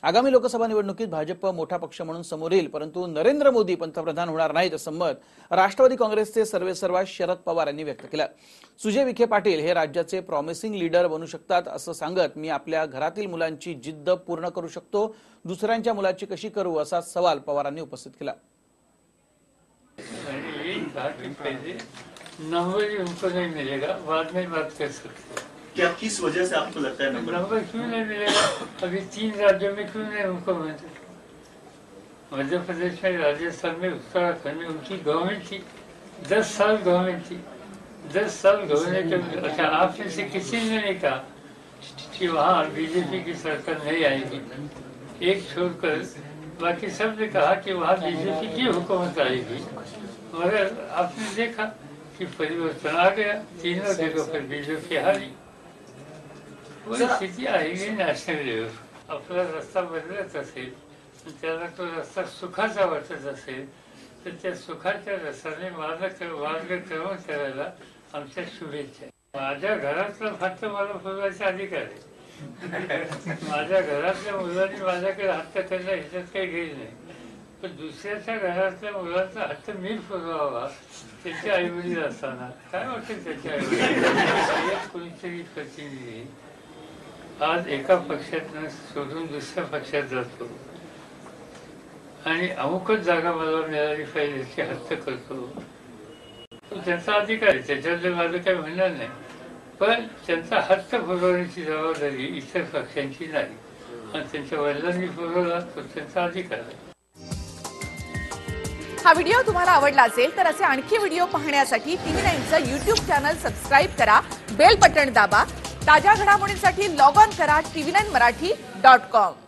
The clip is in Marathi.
आगामी लोकसभा निवडणुकीत भाजप मोठा पक्ष म्हणून समोर येईल, परंतु नरेंद्र मोदी पंतप्रधान होणार नाहीत असं मत राष्ट्रवादी काँग्रेसचे सर्वेसर्वा शरद पवार यांनी व्यक्त केलं। सुजय विखे पाटील हे राज्याचे प्रॉमिसिंग लीडर बनू शकतात असं सांगत, मी आपल्या घरातील मुलांची जिद्द पूर्ण करू शकतो, दुसऱ्यांच्या मुलाची कशी करू असा सवाल पवारांनी उपस्थित केला। नंबर उनको नहीं मिलेगा, बाद में बात कर सकते हैं। क्या किस वजह से आपको लगता है नंबर क्यों नहीं मिलेगा? अभी 3 राज्यों में क्यों नहीं उनको मिले? मध्य प्रदेश में, राजस्थान में, उत्तराखंड में उनकी गवर्नमेंट थी, 10 साल गवर्नमेंट थी। 10 साल गवर्नमेंट के अच्छा आप में से किसी ने नहीं कहा कि वहाँ बीजेपी की सरकार नहीं आएगी, एक छोड़कर बाकी सब ने कहा कि वहाँ बीजेपी की हुकूमत आएगी। मगर आपने देखा कि परिवर्तन आ गया, तीनों जगह पर बीजेपी हारी। वही स्थिती आएगी नॅशनल लेवल। आपला रस्ता बदलत असेल, त्याला तो रस्ता सुखाचा वाटत असेल तर त्या सुखाच्या रस्त्याने मार्गक्रमण करायला आमच्या शुभेच्छा। माझ्या घरातला फक्त मला फुलवायचा अधिकार आहे। माझ्या घरातल्या मुलांनी माझ्याकडे हट्ट करणं ह्याच्यात काही घेईल नाही, पण दुसऱ्याच्या घरातल्या मुलांचा हट्ट मी पुरवावा त्याचे आईवडील असताना काय वाटेल त्याच्या आईवडील कोणीतरी प्रतिनिधी आज एका पक्षात सोडून दुसऱ्या पक्षात जातो आणि अमुकच जागा मला मिळाली पाहिजे याची हट्ट करतो, त्यांचा अधिकार आहे, त्याच्यातले माझं काही म्हणणार नाही, पण त्यांचा हट्ट पुरवण्याची जबाबदारी इतर पक्षांची नाही आणि त्यांच्या वडिलांनी पुरवला तो त्यांचा अधिकार आहे। हा व्हिडिओ तुम्हाला आवडला असेल तर असे आणखी व्हिडिओ पाहण्यासाठी TV9चं YouTube चॅनल सबस्क्राइब करा, बेल बटन दाबा, ताज्या घडामोडींसाठी लॉग ऑन करा tv9marathi.com।